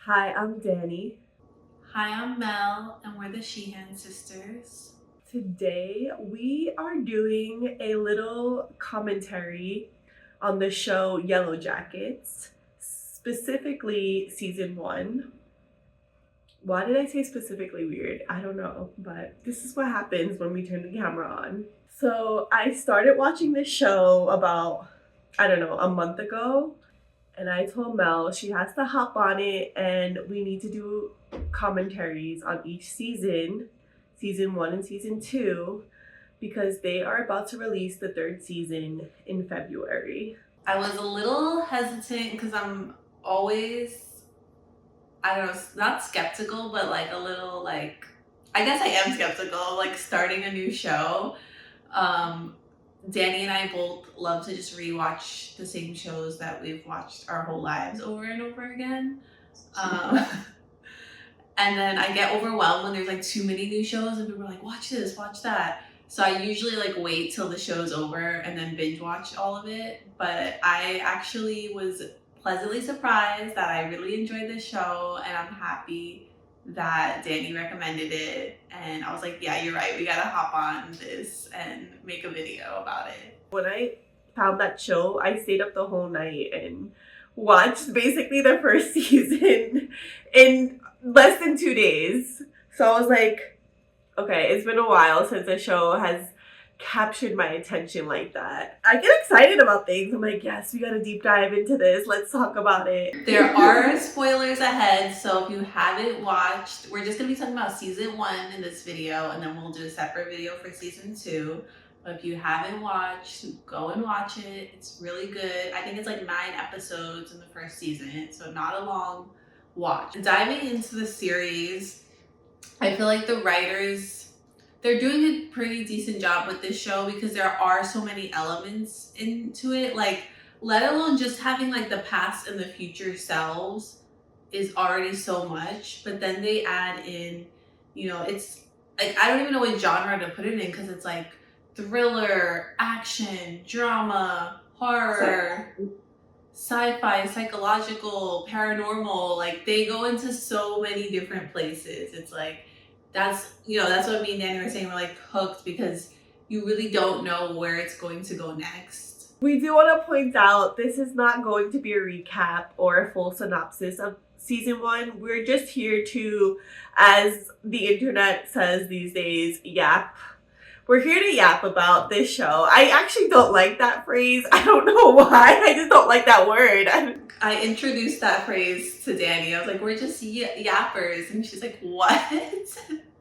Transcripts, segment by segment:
Hi, I'm Danny. Hi, I'm Mel, and we're the Sheehan sisters. Today we are doing a little commentary on the show Yellowjackets, specifically season 1. Why did I say specifically weird? I don't know, but this is what happens when we turn the camera on. So I started watching this show about, I don't know, a month ago. And I told Mel she has to hop on it and we need to do commentaries on each season 1 and season 2, because they are about to release the third season in February. I was a little hesitant because I'm always, I don't know, not skeptical, but like a little like, I guess I am skeptical of like starting a new show. Um, Danny and I both love to just rewatch the same shows that we've watched our whole lives over and over again. Um, and then I get overwhelmed when there's like too many new shows and people are like, watch this, watch that. So I usually like wait till the show's over and then binge watch all of it. But I actually was pleasantly surprised that I really enjoyed this show, and I'm happy that Danny recommended it. And I was like, yeah, you're right. We gotta hop on this and make a video about it. When I found that show, I stayed up the whole night and watched basically the first season in less than 2 days. So I was like, okay, it's been a while since a show has captured my attention like that. I get excited about things. I'm like, yes, we gotta deep dive into this. Let's talk about it. There are spoilers ahead, so if you haven't watched, we're just gonna be talking about season 1 in this video, and then we'll do a separate video for season 2. But if you haven't watched, go and watch it. It's really good. I think it's like 9 episodes in the first season, so not a long watch. Diving into the series, I feel like the writers, they're doing a pretty decent job with this show because there are so many elements into it. Like, let alone just having like the past and the future selves is already so much. But then they add in, it's like, I don't even know what genre to put it in because it's like thriller, action, drama, horror, sci-fi, psychological, paranormal. Like, they go into so many different places. It's like, that's what me and Danny were saying. We're like hooked because you really don't know where it's going to go next. We do want to point out this is not going to be a recap or a full synopsis of season 1. We're just here to, as the internet says these days, yap. We're here to yap about this show. I actually don't like that phrase. I don't know why. I just don't like that word. I introduced that phrase to Danny. I was like, we're just yappers. And she's like, what?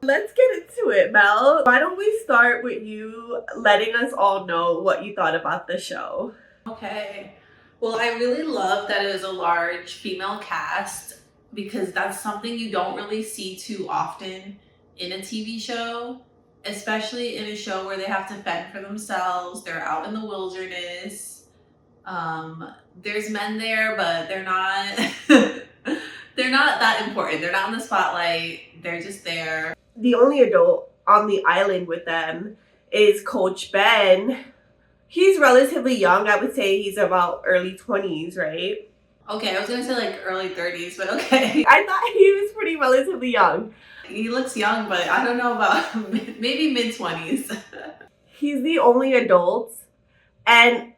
Let's get into it, Mel. Why don't we start with you letting us all know what you thought about the show? Okay. Well, I really love that it was a large female cast because that's something you don't really see too often in a TV show, especially in a show where they have to fend for themselves. They're out in the wilderness. There's men there, but they're not they're not that important. They're not in the spotlight. They're just there. The only adult on the island with them is Coach Ben. He's relatively young. I would say he's about early 20s, right? Okay, I was gonna say like early 30s, but okay. I thought he was pretty relatively young. He looks young, but I don't know about maybe mid-20s. He's the only adult, and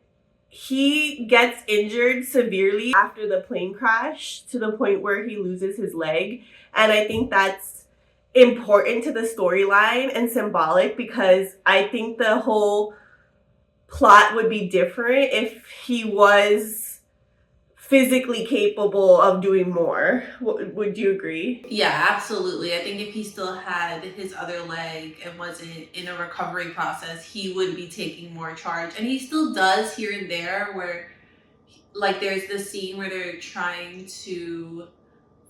he gets injured severely after the plane crash to the point where he loses his leg. And I think that's important to the storyline and symbolic because I think the whole plot would be different if he was physically capable of doing more. Would you agree? Yeah, absolutely. I think if he still had his other leg and wasn't in a recovery process, he would be taking more charge. And he still does here and there where, like, there's this scene where they're trying to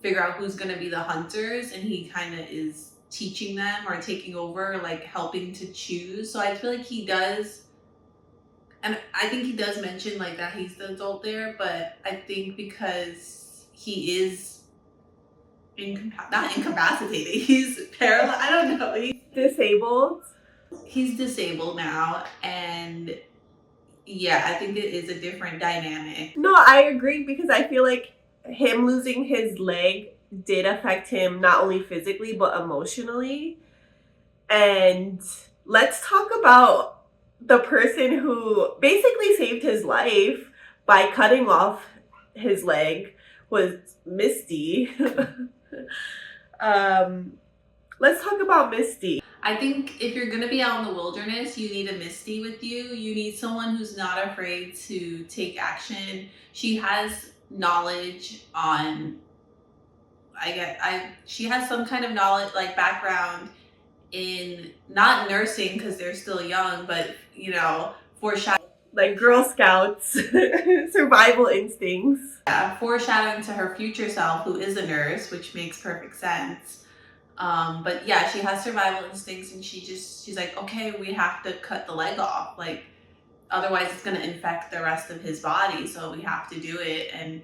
figure out who's going to be the hunters, and he kind of is teaching them or taking over, like helping to choose. So I feel like he does, and I think he does mention like that he's the adult there, but I think because he is not incapacitated, he's paralyzed. I don't know. He's Disabled. He's disabled now, and yeah, I think it is a different dynamic. No, I agree because I feel like him losing his leg did affect him not only physically but emotionally. And let's talk about the person who basically saved his life by cutting off his leg was Misty. Let's talk about Misty. I think if you're gonna be out in the wilderness, you need a Misty with you. You need someone who's not afraid to take action. She has knowledge on, she has some kind of knowledge, like background in not nursing because they're still young, but you know, like Girl Scouts, survival instincts. yeah, foreshadowing to her future self, who is a nurse, which makes perfect sense. But yeah, she has survival instincts, and she's like, okay, we have to cut the leg off, like otherwise it's gonna infect the rest of his body, so we have to do it. And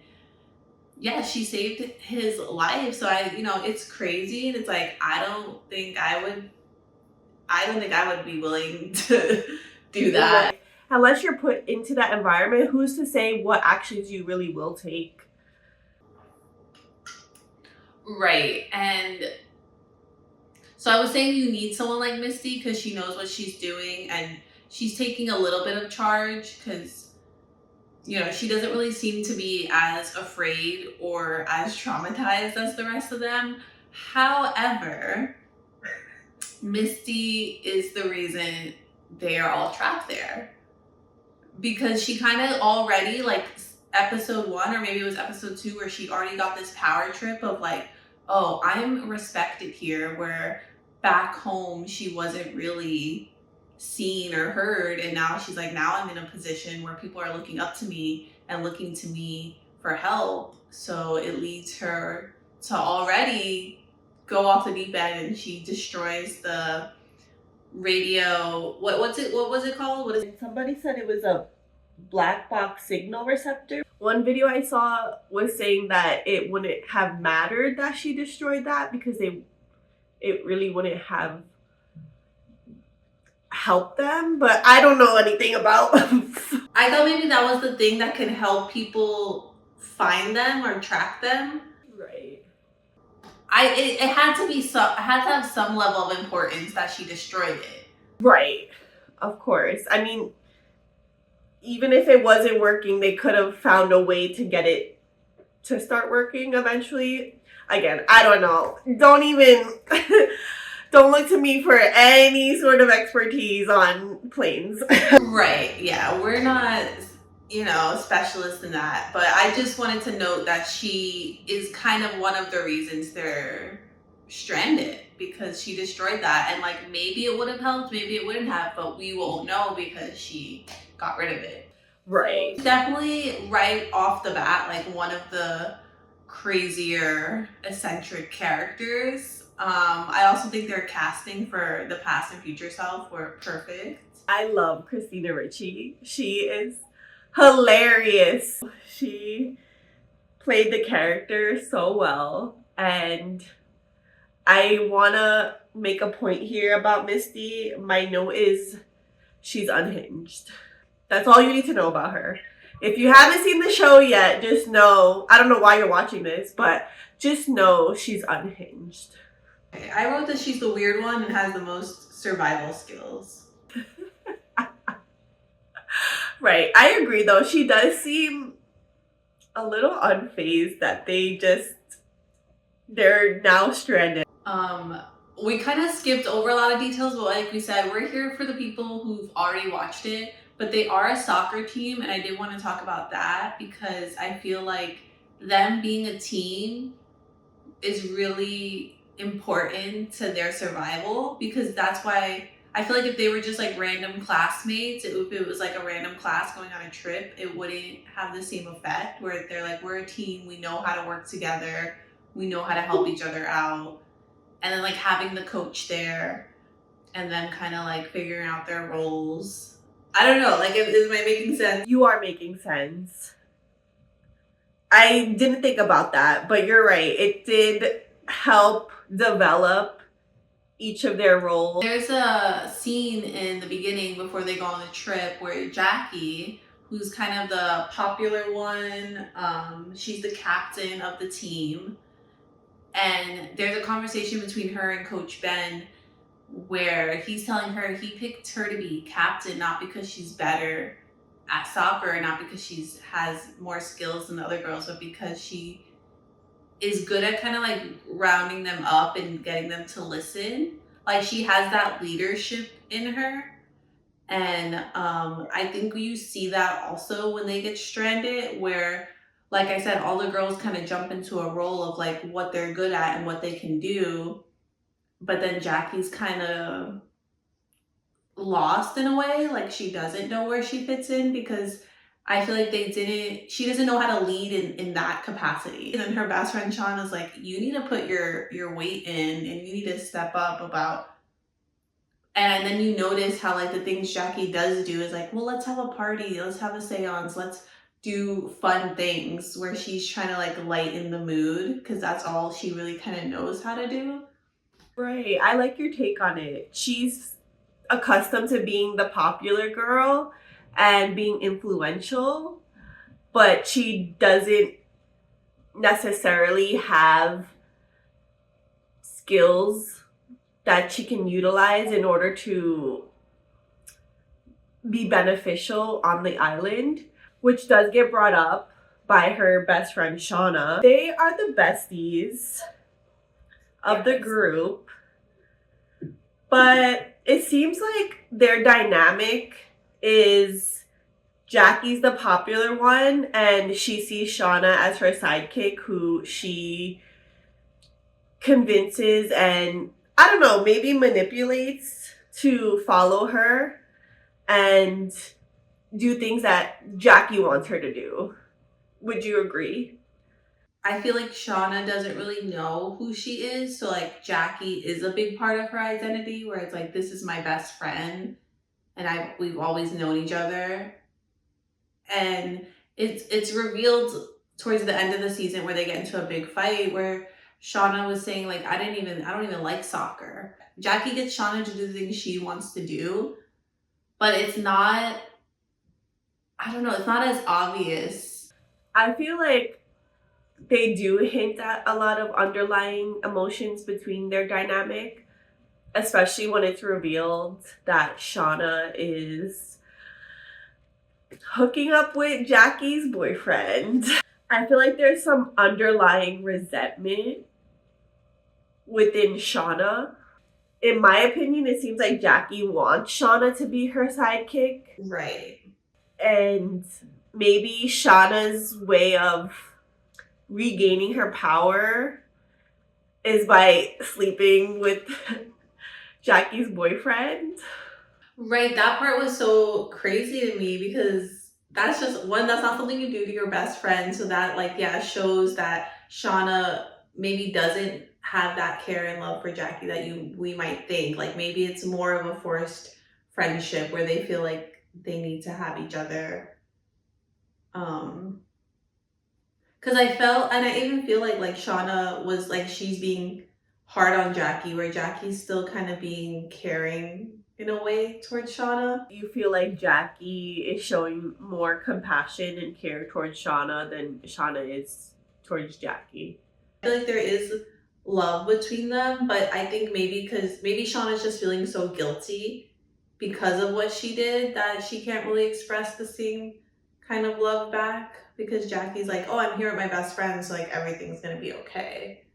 yeah, she saved his life. So it's crazy, and it's like I don't think I would be willing to do that. Unless you're put into that environment, who's to say what actions you really will take? Right. And so I was saying you need someone like Misty because she knows what she's doing, and she's taking a little bit of charge because, she doesn't really seem to be as afraid or as traumatized as the rest of them. However, Misty is the reason they are all trapped there. Because she kind of already, like episode 1 or maybe it was episode 2, where she already got this power trip of like, oh, I'm respected here, where back home she wasn't really seen or heard, and now she's like, now I'm in a position where people are looking up to me and looking to me for help. So it leads her to already go off the deep end, and she destroys the radio. What was it called? What is it? Somebody said it was a black box signal receptor. One video I saw was saying that it wouldn't have mattered that she destroyed that because it really wouldn't have helped them, but I don't know anything about I thought maybe that was the thing that could help people find them or track them. Right. It had to be it had to have some level of importance that she destroyed it. Right. Of course. I mean, even if it wasn't working, they could have found a way to get it to start working eventually. Again, I don't know. Don't look to me for any sort of expertise on planes. Right. Yeah. We're not, specialists in that. But I just wanted to note that she is kind of one of the reasons they're stranded, because she destroyed that. And like, maybe it would have helped, maybe it wouldn't have, but we won't know because she got rid of it. Right. So definitely right off the bat, like one of the crazier, eccentric characters. I also think their casting for the past and future self were perfect. I love Christina Ricci. She is hilarious. She played the character so well. And I want to make a point here about Misty. My note is she's unhinged. That's all you need to know about her. If you haven't seen the show yet, just know, I don't know why you're watching this, but just know she's unhinged. I wrote that she's the weird one and has the most survival skills. Right. I agree, though. She does seem a little unfazed that they're now stranded. We kind of skipped over a lot of details, but like we said, we're here for the people who've already watched it. But they are a soccer team, and I did want to talk about that because I feel like them being a team is really important to their survival, because that's why I feel like if they were just like random classmates, if it was like a random class going on a trip, it wouldn't have the same effect, where they're like, we're a team, we know how to work together, we know how to help each other out. And then like having the coach there and then kind of like figuring out their roles. I don't know, like, am I making sense? You are making sense. I didn't think about that, but you're right. It did help develop each of their roles. There's a scene in the beginning before they go on the trip where Jackie, who's kind of the popular one, she's the captain of the team. And there's a conversation between her and Coach Ben where he's telling her he picked her to be captain not because she's better at soccer, not because she's has more skills than the other girls, but because she is good at kind of like rounding them up and getting them to listen. Like she has that leadership in her. And I think you see that also when they get stranded, where, like I said, all the girls kind of jump into a role of like what they're good at and what they can do. But then Jackie's kind of lost in a way, like she doesn't know where she fits in because I feel like she doesn't know how to lead in that capacity. And then her best friend Sean is like, you need to put your weight in and you need to step up about. And then you notice how like the things Jackie does do is like, well, let's have a party, let's have a seance, let's do fun things where she's trying to like lighten the mood because that's all she really kind of knows how to do. Right. I like your take on it. She's accustomed to being the popular girl and being influential, but she doesn't necessarily have skills that she can utilize in order to be beneficial on the island, which does get brought up by her best friend Shauna. They are the besties of the group, but it seems like their dynamic is Jackie's the popular one and she sees Shauna as her sidekick who she convinces and, I don't know, maybe manipulates to follow her and do things that Jackie wants her to do. Would you agree? I feel like Shauna doesn't really know who she is. So like Jackie is a big part of her identity where it's like, this is my best friend and we've always known each other. And it's revealed towards the end of the season where they get into a big fight where Shauna was saying like, I don't even like soccer. Jackie gets Shauna to do the things she wants to do, but it's not, I don't know, it's not as obvious. I feel like they do hint at a lot of underlying emotions between their dynamic, especially when it's revealed that Shauna is hooking up with Jackie's boyfriend. I feel like there's some underlying resentment within Shauna. In my opinion, it seems like Jackie wants Shauna to be her sidekick. Right. And maybe Shauna's way of regaining her power is by sleeping with Jackie's boyfriend. Right, that part was so crazy to me because that's just one, that's not something you do to your best friend. So that like, yeah, shows that Shauna maybe doesn't have that care and love for Jackie that we might think. Like maybe it's more of a forced friendship where they feel like they need to have each other. Because I felt, and I even feel like Shauna was like she's being hard on Jackie, where Jackie's still kind of being caring in a way towards Shauna. You feel like Jackie is showing more compassion and care towards Shauna than Shauna is towards Jackie. I feel like there is love between them, but I think maybe Shauna's just feeling so guilty because of what she did that she can't really express the same kind of love back because Jackie's like, oh, I'm here with my best friend, so like everything's gonna be okay.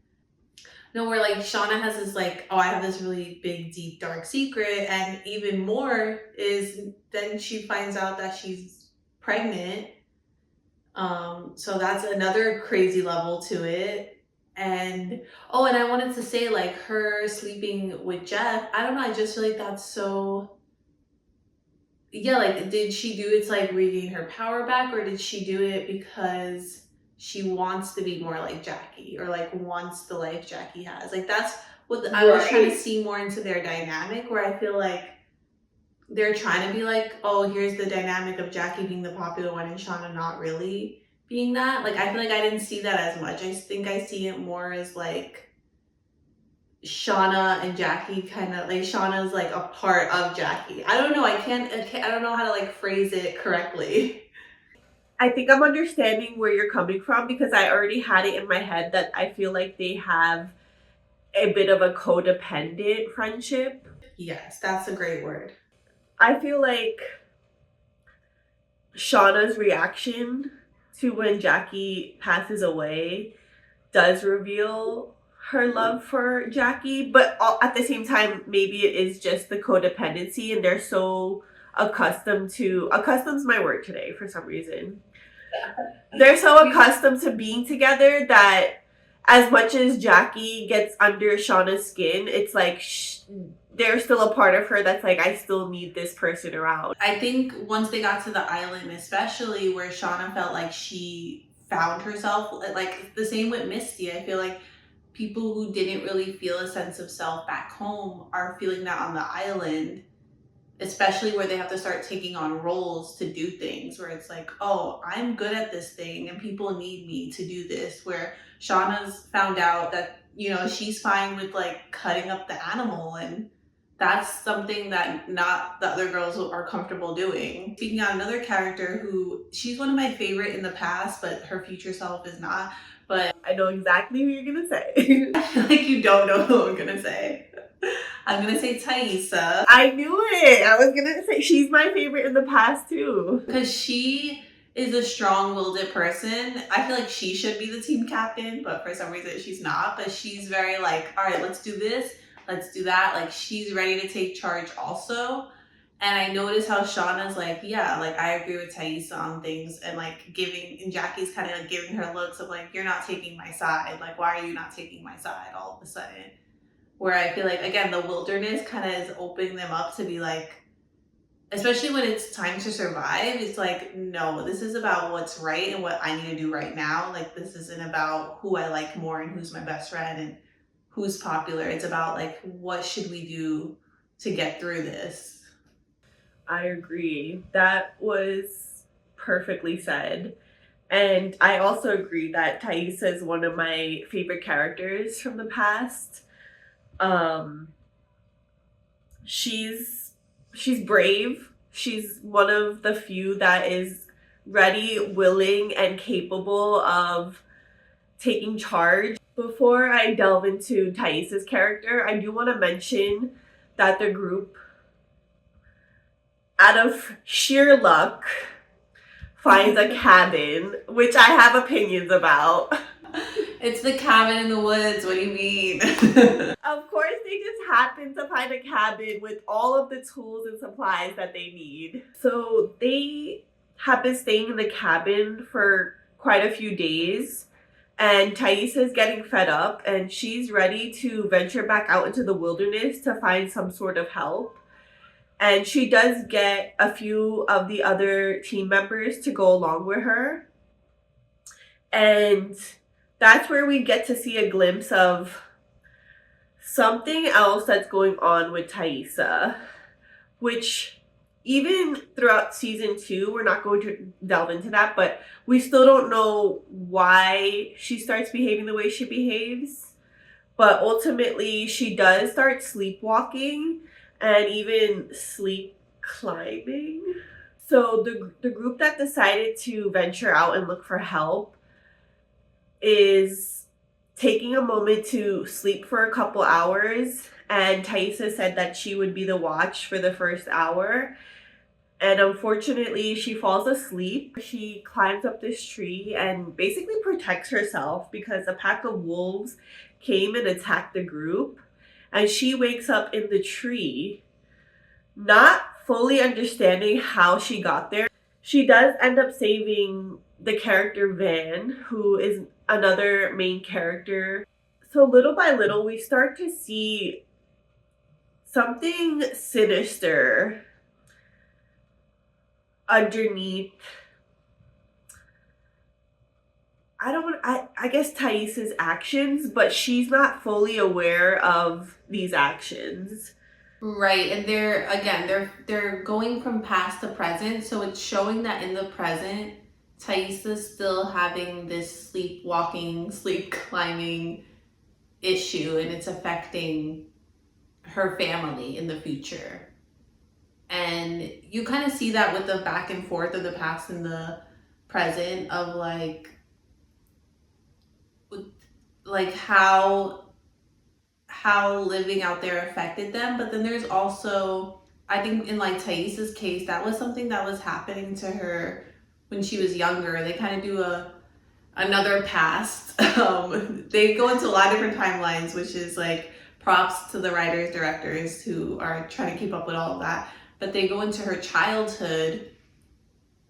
No, where like Shauna has this like, oh, I have this really big, deep, dark secret, and even more is then she finds out that she's pregnant. So that's another crazy level to it. And oh, and I wanted to say like her sleeping with Jeff, I don't know, I just feel like that's so, yeah, like did she do it to like regain her power back, or did she do it because she wants to be more like Jackie or like wants the life Jackie has? Like that's what I was trying to see more into their dynamic, where I feel like they're trying to be like, oh, here's the dynamic of Jackie being the popular one and Shauna not really being that. Like I feel like I didn't see that as much. I think I see it more as like Shauna and Jackie kind of like Shauna's like a part of Jackie. I don't know. I don't know how to like phrase it correctly. I think I'm understanding where you're coming from because I already had it in my head that I feel like they have a bit of a codependent friendship. Yes, that's a great word. I feel like Shauna's reaction to when Jackie passes away does reveal her love for Jackie, but at the same time, maybe it is just the codependency, and they're so accustomed's my word today for some reason. They're so accustomed to being together that as much as Jackie gets under Shauna's skin, it's like there's still a part of her that's like, I still need this person around. I think once they got to the island, especially where Shauna felt like she found herself, like the same with Misty, I feel like people who didn't really feel a sense of self back home are feeling that on the island, especially where they have to start taking on roles to do things where it's like, oh, I'm good at this thing and people need me to do this. Where Shauna's found out that, you know, she's fine with like cutting up the animal, and that's something that not the other girls are comfortable doing. Speaking on another character who she's one of my favorite in the past, but her future self is not. But I know exactly who you're gonna say. I feel like you don't know who I'm gonna say. I'm gonna say Thaisa. I knew it. I was gonna say she's my favorite in the past too. Because she is a strong-willed person. I feel like she should be the team captain, but for some reason she's not. But she's very like, all right, let's do this, let's do that. Like she's ready to take charge also. And I notice how Shauna's like, yeah, like I agree with Thaisa on things, and like and Jackie's kind of like giving her looks of like, you're not taking my side. Like, why are you not taking my side all of a sudden? Where I feel like, again, the wilderness kind of is opening them up to be like, especially when it's time to survive, it's like, no, this is about what's right and what I need to do right now. Like, this isn't about who I like more and who's my best friend and who's popular. It's about like, what should we do to get through this? I agree. That was perfectly said. And I also agree that Thaisa is one of my favorite characters from the past. Um, she's brave. She's one of the few that is ready, willing, and capable of taking charge. Before I delve into Thaisa's character, I do want to mention that the group, out of sheer luck, finds a cabin, which I have opinions about. It's the cabin in the woods. What do you mean? Of course, they just happen to find a cabin with all of the tools and supplies that they need. So they have been staying in the cabin for quite a few days. And Thaisa's getting fed up and she's ready to venture back out into the wilderness to find some sort of help. And she does get a few of the other team members to go along with her. And that's where we get to see a glimpse of something else that's going on with Thaisa, which even throughout season 2, we're not going to delve into that, but we still don't know why she starts behaving the way she behaves. But ultimately, she does start sleepwalking and even sleep climbing. So the group that decided to venture out and look for help is taking a moment to sleep for a couple hours, and Thaisa said that she would be the watch for the first hour. And unfortunately, she falls asleep. She climbs up this tree and basically protects herself because a pack of wolves came and attacked the group. And she wakes up in the tree, not fully understanding how she got there. She does end up saving the character Van, who is another main character. So little by little, we start to see something sinister underneath. I guess Thaisa's actions, but she's not fully aware of these actions. Right, and they're going from past to present, so it's showing that in the present, Thaisa's still having this sleepwalking, sleep climbing issue, and it's affecting her family in the future. And you kind of see that with the back and forth of the past and the present of like how living out there affected them. But then there's also, I think in like Thaisa's case, that was something that was happening to her when she was younger. They kind of do another past. They go into a lot of different timelines, which is like props to the writers, directors who are trying to keep up with all of that. But they go into her childhood,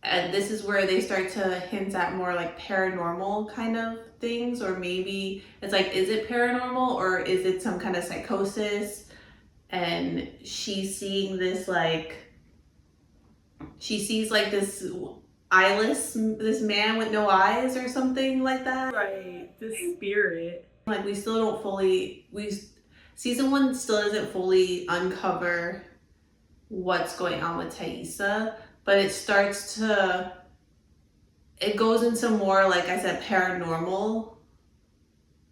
and this is where they start to hint at more like paranormal kind of things, or maybe it's like, is it paranormal or is it some kind of psychosis? And she's seeing this like, she sees like this eyeless, this man with no eyes or something like that. Right, the spirit. Like we still don't fully, season 1 still doesn't fully uncover what's going on with Thaisa, but it starts to, it goes into more, like I said, paranormal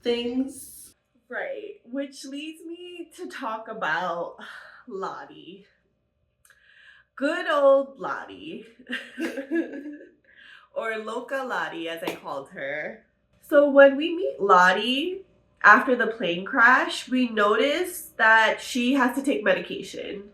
things. Right, which leads me to talk about Lottie. Good old Lottie. Or Loca Lottie, as I called her. So when we meet Lottie after the plane crash, we notice that she has to take medication.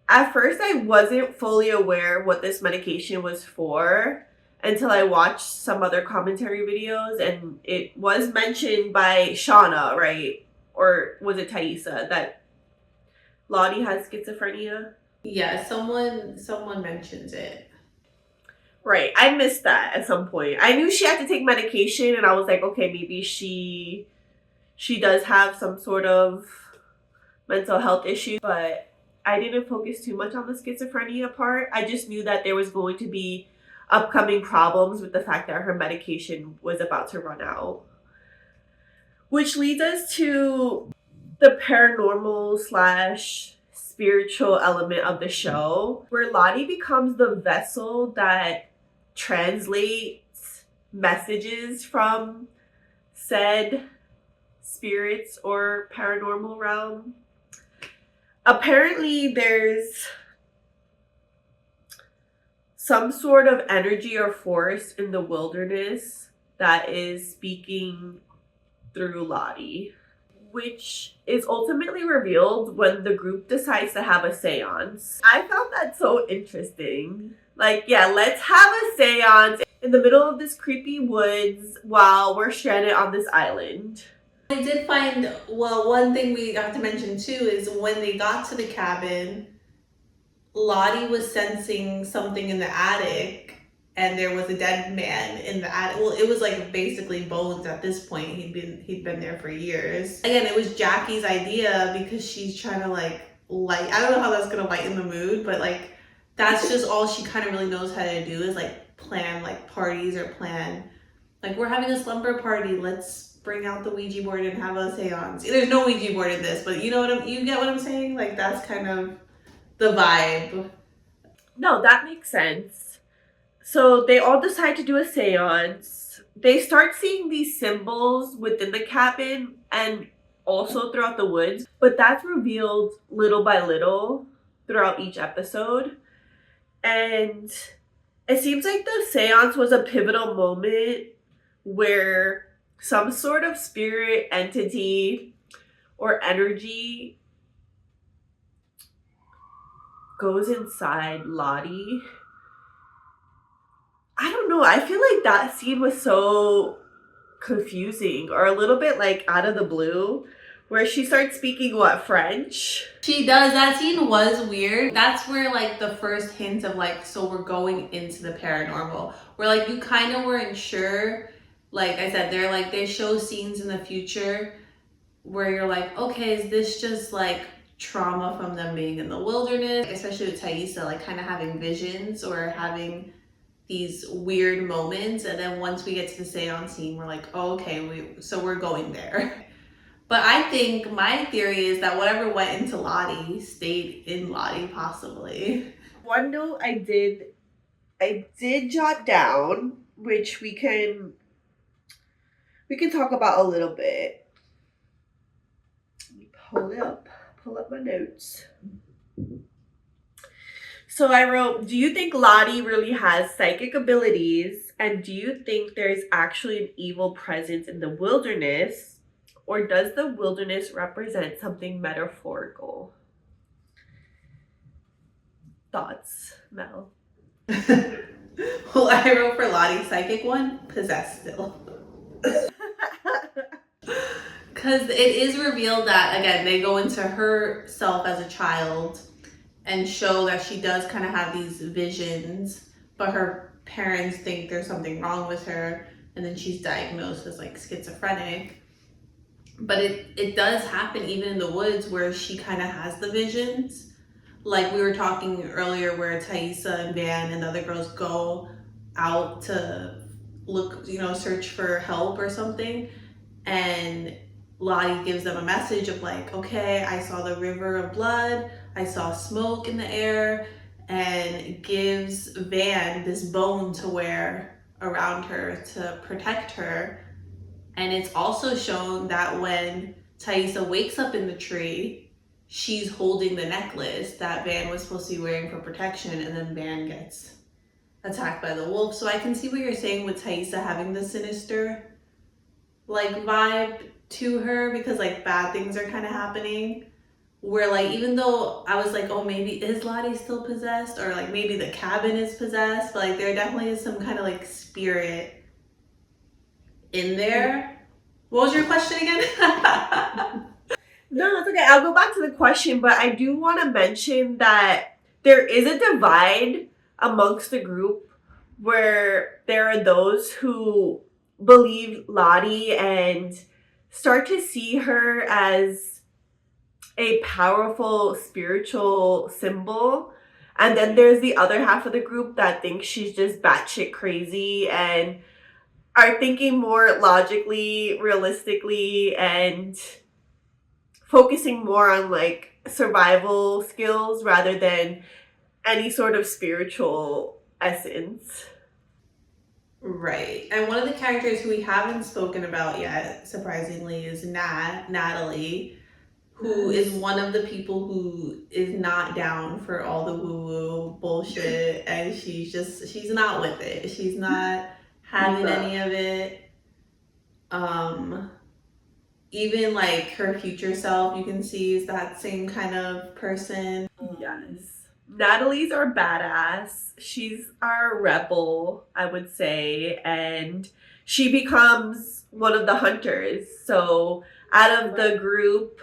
At first, I wasn't fully aware what this medication was for until I watched some other commentary videos, and it was mentioned by Shauna, right? Or was it Thaisa, that Lottie has schizophrenia? Yeah, someone mentions it. Right, I missed that at some point. I knew she had to take medication, and I was like, okay, maybe she does have some sort of mental health issue, but I didn't focus too much on the schizophrenia part. I just knew that there was going to be upcoming problems with the fact that her medication was about to run out. Which leads us to the paranormal slash spiritual element of the show, where Lottie becomes the vessel that translates messages from said spirits or paranormal realm. Apparently, there's some sort of energy or force in the wilderness that is speaking through Lottie, which is ultimately revealed when the group decides to have a seance. I found that so interesting. Like, yeah, let's have a seance in the middle of this creepy woods while we're stranded on this island. I did find, well, one thing we got to mention too is when they got to the cabin, Lottie was sensing something in the attic, and there was a dead man in the attic. Well, it was like basically bones at this point. He'd been there for years. Again, it was Jackie's idea because she's trying to like light. I don't know how that's gonna lighten the mood, but like that's just all she kind of really knows how to do is like plan like parties or plan like, we're having a slumber party. Let's bring out the Ouija board and have a seance. There's no Ouija board in this, but you get what I'm saying? Like that's kind of the vibe. No, that makes sense. So they all decide to do a seance. They start seeing these symbols within the cabin and also throughout the woods, but that's revealed little by little throughout each episode. And it seems like the seance was a pivotal moment where some sort of spirit entity or energy goes inside Lottie. I don't know. I feel like that scene was so confusing or a little bit like out of the blue, where she starts speaking French? She does. That scene was weird. That's where like the first hint of like, so we're going into the paranormal, where like you kind of weren't sure. Like I said, they show scenes in the future where you're like, okay, is this just like trauma from them being in the wilderness, especially with Thaisa, like kind of having visions or having these weird moments. And then once we get to the seance scene, we're like, oh, okay, so we're going there. But I think my theory is that whatever went into Lottie stayed in Lottie, possibly. One note I did jot down, which we can talk about a little bit. Let me pull up my notes. So I wrote, do you think Lottie really has psychic abilities? And do you think there's actually an evil presence in the wilderness? Or does the wilderness represent something metaphorical? Thoughts, Mel? Well, I wrote for Lottie psychic one, possessed still. Because it is revealed that, again, they go into herself as a child and show that she does kind of have these visions, but her parents think there's something wrong with her, and then she's diagnosed as like schizophrenic. But it does happen even in the woods where she kind of has the visions. Like we were talking earlier, where Thaisa and Van and the other girls go out to look, search for help or something, and Lottie gives them a message of like, okay, I saw the river of blood, I saw smoke in the air, and gives Van this bone to wear around her to protect her. And it's also shown that when Thaisa wakes up in the tree, she's holding the necklace that Van was supposed to be wearing for protection, and then Van gets attacked by the wolf. So I can see what you're saying with Thaisa having the sinister like vibe to her, because like bad things are kind of happening, where like even though I was like, oh, maybe is Lottie still possessed, or like maybe the cabin is possessed, but like there definitely is some kind of like spirit in there. What was your question again? No, it's okay. I'll go back to the question, but I do want to mention that there is a divide amongst the group where there are those who believe Lottie and start to see her as a powerful spiritual symbol. And then there's the other half of the group that thinks she's just batshit crazy and are thinking more logically, realistically, and focusing more on like survival skills rather than any sort of spiritual essence. Right. And one of the characters who we haven't spoken about yet, surprisingly, is Natalie, who is one of the people who is not down for all the woo-woo bullshit, and she's not with it. She's not having any of it. Even like her future self, you can see is that same kind of person. Yes. Natalie's our badass. She's our rebel, I would say, and she becomes one of the hunters. So out of the group,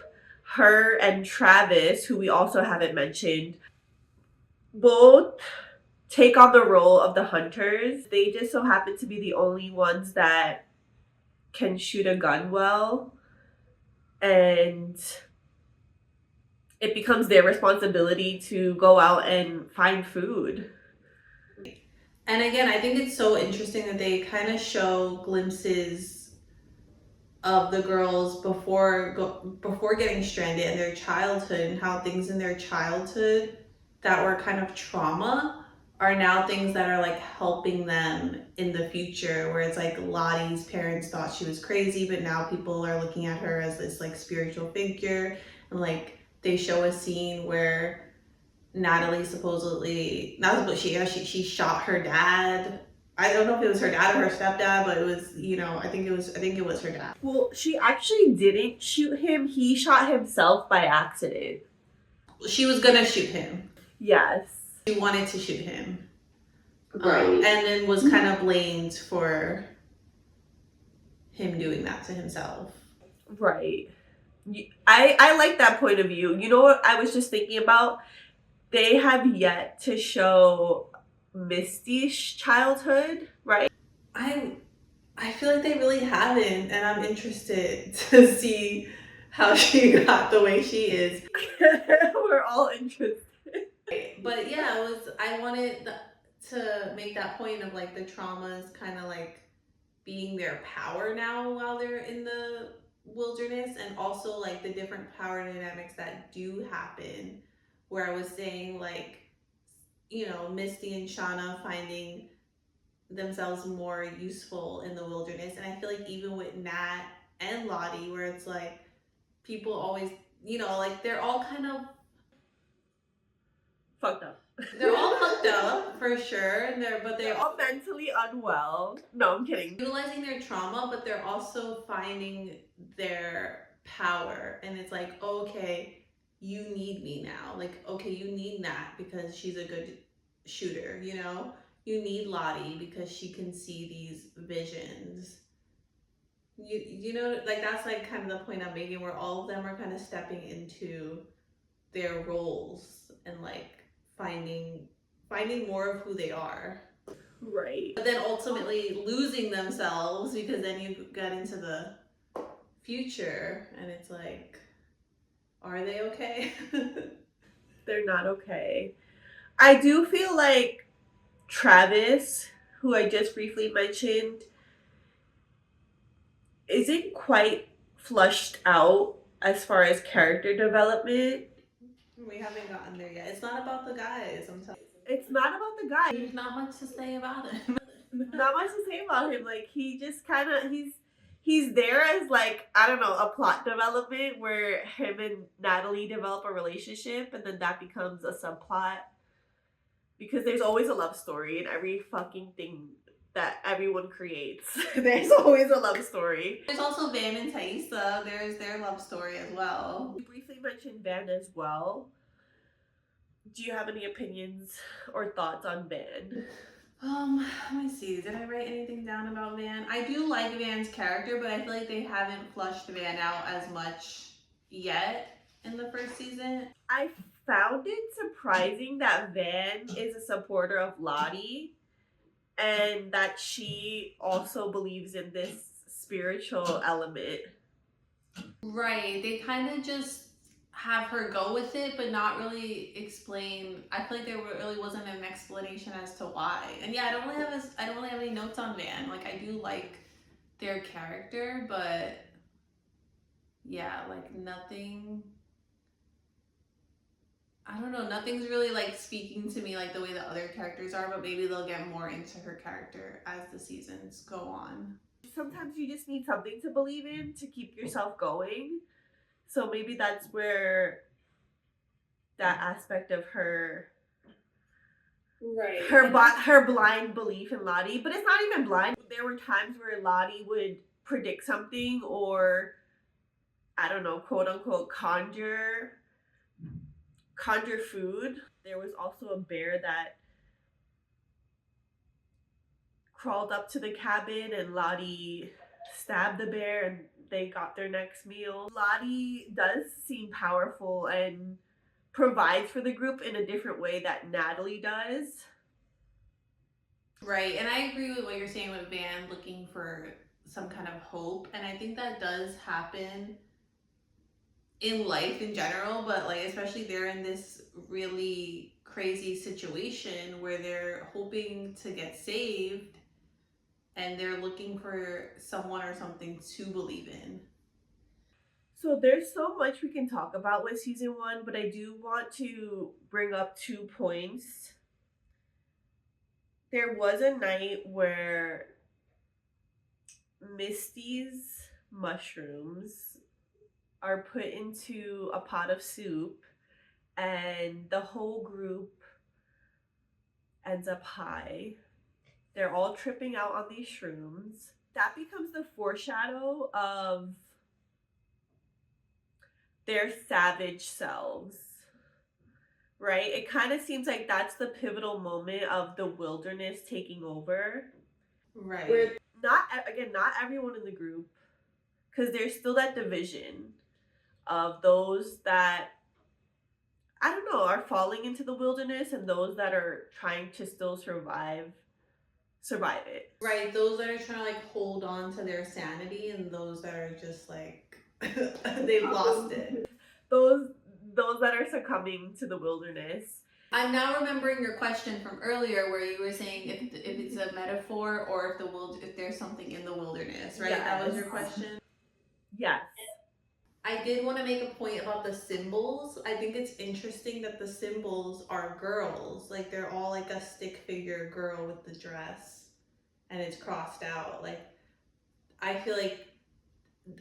her and Travis, who we also haven't mentioned, both take on the role of the hunters. They just so happen to be the only ones that can shoot a gun well, and it becomes their responsibility to go out and find food. And again, I think it's so interesting that they kind of show glimpses of the girls before getting stranded, and their childhood, and how things in their childhood that were kind of trauma are now things that are like helping them in the future, where it's like Lottie's parents thought she was crazy, but now people are looking at her as this like spiritual figure. And like they show a scene where Natalie supposedly, not supposedly, she shot her dad. I don't know if it was her dad or her stepdad, but it was, I think it was her dad. Well, she actually didn't shoot him. He shot himself by accident. She was gonna shoot him. Yes. She wanted to shoot him. Right. And then was kind of blamed for him doing that to himself. Right. I like that point of view. You know what I was just thinking about? They have yet to show Misty's childhood, right? I feel like they really haven't, and I'm interested to see how she got the way she is. We're all interested. But yeah, I wanted to make that point of like the traumas kind of like being their power now while they're in the wilderness, and also like the different power dynamics that do happen, where I was saying like, Misty and Shauna finding themselves more useful in the wilderness. And I feel like even with Nat and Lottie, where it's like people always, like they're all kind of fucked up. They're all fucked up for sure, and they're all mentally unwell. No, I'm kidding. utilizing their trauma, but they're also finding their power. And it's like, okay, you need me now. Like, okay, you need Nat because she's a good shooter, you know? You need Lottie because she can see these visions. You know, like that's like kind of the point I'm making, where all of them are kind of stepping into their roles and like finding more of who they are. Right. But then ultimately losing themselves, because then you get into the future and it's like, are they okay? They're not okay. I do feel like Travis, who I just briefly mentioned, isn't quite flushed out as far as character development. We haven't gotten there yet. It's not about the guys, I'm telling you. It's not about the guy. There's not much to say about him. Not much to say about him. Like he just kind of he's there as like, I don't know, a plot development where him and Natalie develop a relationship, and then that becomes a subplot, because there's always a love story in every fucking thing that everyone creates. There's always a love story. There's also Van and Thaisa. There's their love story as well. You briefly mentioned Van as well. Do you have any opinions or thoughts on Van? Let me see. Did I write anything down about Van? I do like Van's character, but I feel like they haven't flushed Van out as much yet in the first season. I found it surprising that Van is a supporter of Lottie, and that she also believes in this spiritual element. Right. They kind of just have her go with it, but not really explain. I feel like there really wasn't an explanation as to why. And yeah, I don't really have any notes on Van. Like I do like their character, but yeah, like nothing. I don't know. Nothing's really like speaking to me like the way the other characters are, but maybe they'll get more into her character as the seasons go on. Sometimes you just need something to believe in to keep yourself going. So maybe that's where that aspect of her, right, her blind belief in Lottie, but it's not even blind. There were times where Lottie would predict something, or I don't know, quote unquote, conjure food. There was also a bear that crawled up to the cabin, and Lottie stabbed the bear, and they got their next meal. Lottie does seem powerful and provides for the group in a different way that Natalie does. Right, and I agree with what you're saying with Van looking for some kind of hope, and I think that does happen in life in general, but like especially they're in this really crazy situation where they're hoping to get saved and they're looking for someone or something to believe in. So there's so much we can talk about with season 1, but I do want to bring up 2 points. There was a night where Misty's mushrooms are put into a pot of soup, and the whole group ends up high. They're all tripping out on these shrooms. That becomes the foreshadow of their savage selves, right? It kind of seems like that's the pivotal moment of the wilderness taking over. Right. Where not everyone in the group, because there's still that division of those that, I don't know, are falling into the wilderness, and those that are trying to still survive it. Right, those that are trying to like hold on to their sanity, and those that are just like they've lost it. Those that are succumbing to the wilderness. I'm now remembering your question from earlier, where you were saying if it's a metaphor, or if there's something in the wilderness, right? Yes. That was your question. Yes. I did want to make a point about the symbols. I think it's interesting that the symbols are girls. Like they're all like a stick figure girl with the dress, and it's crossed out. Like I feel like,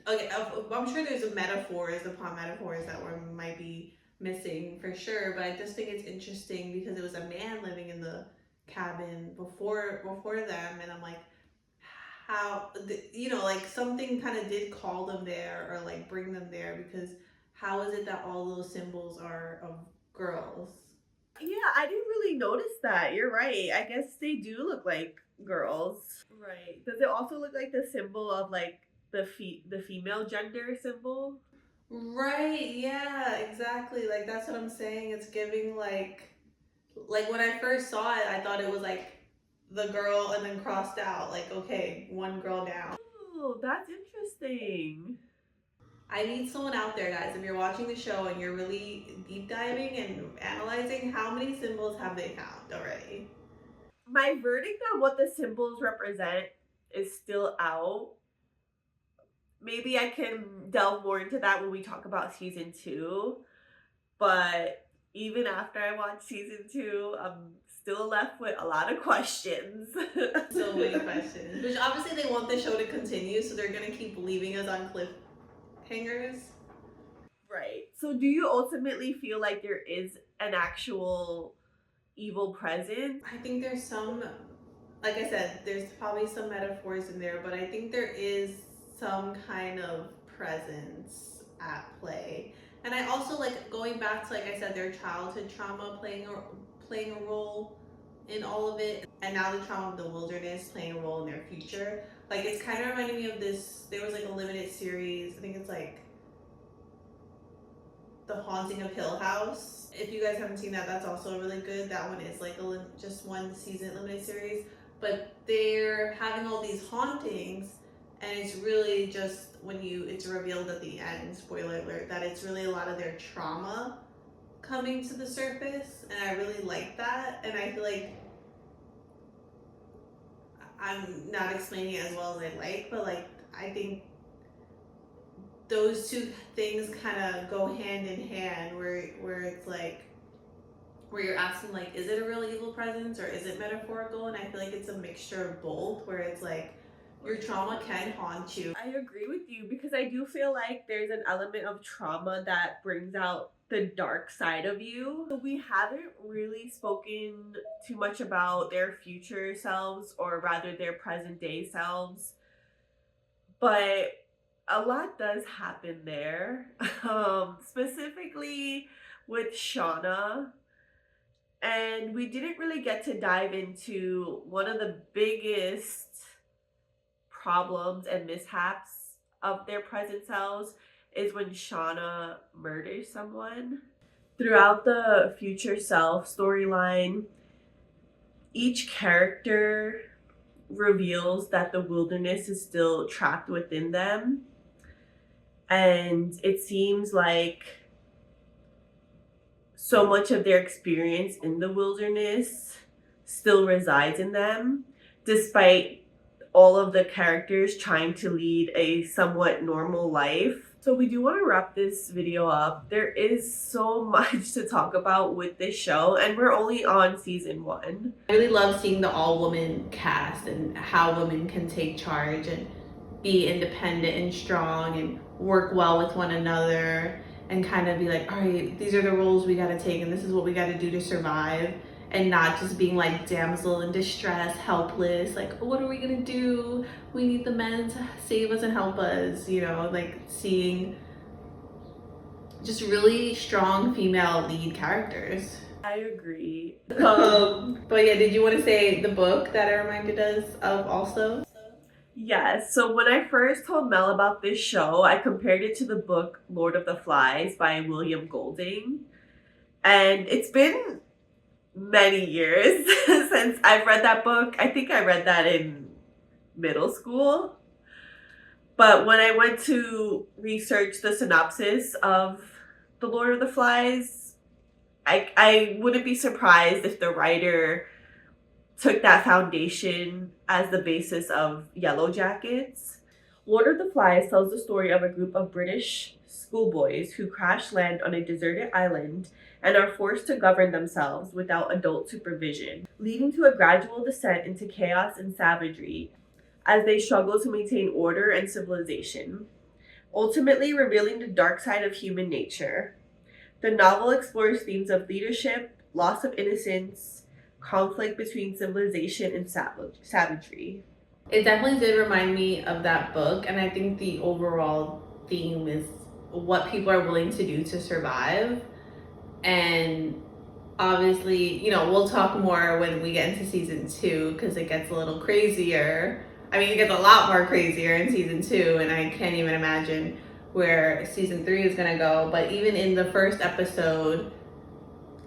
okay, I'm sure there's metaphors upon metaphors that might be missing for sure. But I just think it's interesting because it was a man living in the cabin before them, and I'm like, how you know, like something kind of did call them there or like bring them there, because how is it that all those symbols are of girls? Yeah, I didn't really notice that. You're right. I guess they do look like girls. Right. Does it also look like the symbol of like the female gender symbol? Right, yeah, exactly. Like that's what I'm saying. It's giving like when I first saw it, I thought it was like the girl and then crossed out, like, okay, one girl down. Oh, that's interesting. I need someone out there, guys. If you're watching the show and you're really deep diving and analyzing, how many symbols have they found already? My verdict on what the symbols represent is still out. Maybe I can delve more into that when we talk about season two. But even after I watch season two, I'm still left with a lot of questions. So many questions. Which obviously they want the show to continue, so they're gonna keep leaving us on cliffhangers. Right. So, do you ultimately feel like there is an actual evil presence? I think there's some, like I said, there's probably some metaphors in there, but I think there is some kind of presence at play. And I also like going back to, like I said, their childhood trauma playing a role in all of it, and now the trauma of the wilderness playing a role in their future. Like it's kind of reminding me of this. There was like a limited series. I think it's like The Haunting of Hill House. If you guys haven't seen that, that's also really good. That one is like just one season limited series, but they're having all these hauntings, and it's really just it's revealed at the end, spoiler alert, that it's really a lot of their trauma coming to the surface, and I really like that. And I feel like I'm not explaining it as well as I like, but like I think those two things kind of go hand in hand, where it's like where you're asking like, is it a real evil presence or is it metaphorical? And I feel like it's a mixture of both, where it's like your trauma can haunt you. I agree with you because I do feel like there's an element of trauma that brings out the dark side of you. We haven't really spoken too much about their future selves, or rather their present day selves, but a lot does happen there. Specifically with Shauna. And we didn't really get to dive into one of the biggest problems and mishaps of their present selves is when Shauna murders someone. Throughout the future self storyline, each character reveals that the wilderness is still trapped within them. And it seems like so much of their experience in the wilderness still resides in them, despite all of the characters trying to lead a somewhat normal life. So we do want to wrap this video up. There is so much to talk about with this show, and we're only on season one. I really love seeing the all-woman cast and how women can take charge and be independent and strong and work well with one another, and kind of be like, all right, these are the roles we got to take and this is what we got to do to survive, and not just being like damsel in distress, helpless, like, what are we gonna do? We need the men to save us and help us, you know, like seeing just really strong female lead characters. I agree. But yeah, did you want to say the book that it reminded us of also? Yes. So when I first told Mel about this show, I compared it to the book Lord of the Flies by William Golding. And it's been many years since I've read that book. I think I read that in middle school. But when I went to research the synopsis of The Lord of the Flies, I wouldn't be surprised if the writer took that foundation as the basis of Yellowjackets. Lord of the Flies tells the story of a group of British schoolboys who crash land on a deserted island and are forced to govern themselves without adult supervision, leading to a gradual descent into chaos and savagery as they struggle to maintain order and civilization, ultimately revealing the dark side of human nature. The novel explores themes of leadership, loss of innocence, conflict between civilization and savagery. It definitely did remind me of that book, and I think the overall theme is what people are willing to do to survive. And obviously, you know, we'll talk more when we get into season 2 because it gets a little crazier. I mean, it gets a lot more crazier in season 2, and I can't even imagine where season 3 is gonna go. But even in the first episode,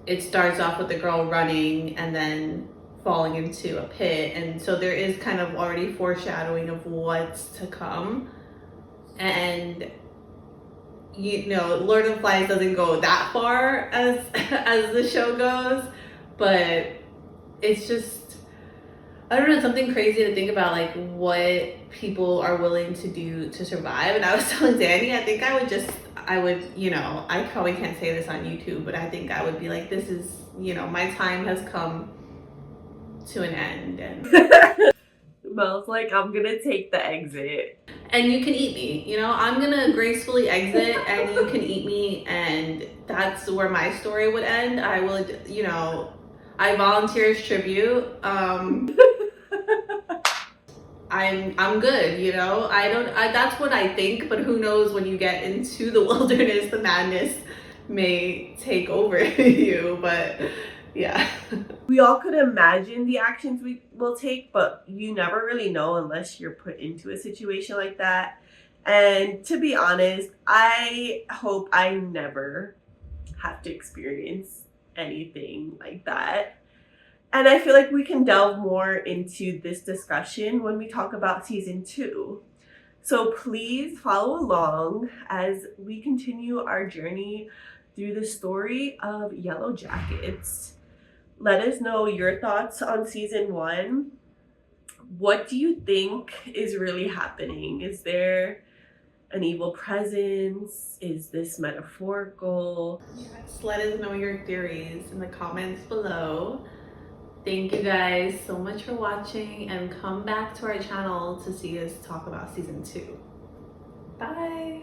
it starts off with the girl running and then falling into a pit, and so there is kind of already foreshadowing of what's to come. And you know, Lord of the Flies doesn't go that far as as the show goes, but it's just, I don't know, something crazy to think about, like what people are willing to do to survive. And I was telling Danny, I think I would, you know, I probably can't say this on YouTube, but I think I would be like, this is, you know, my time has come to an end, and Mel's like, I'm gonna take the exit. and you can eat me, you know, I'm gonna gracefully exit and you can eat me, and that's where my story would end. I would, you know, I volunteer as tribute. I'm good, you know. That's what I think, but who knows, when you get into the wilderness, the madness may take over you. But yeah. We all could imagine the actions we will take, but you never really know unless you're put into a situation like that. And to be honest, I hope I never have to experience anything like that. And I feel like we can delve more into this discussion when we talk about season 2. So please follow along as we continue our journey through the story of Yellowjackets. Let us know your thoughts on season 1. What do you think is really happening? Is there an evil presence? Is this metaphorical? Yes, let us know your theories in the comments below. Thank you guys so much for watching, and come back to our channel to see us talk about season 2. Bye.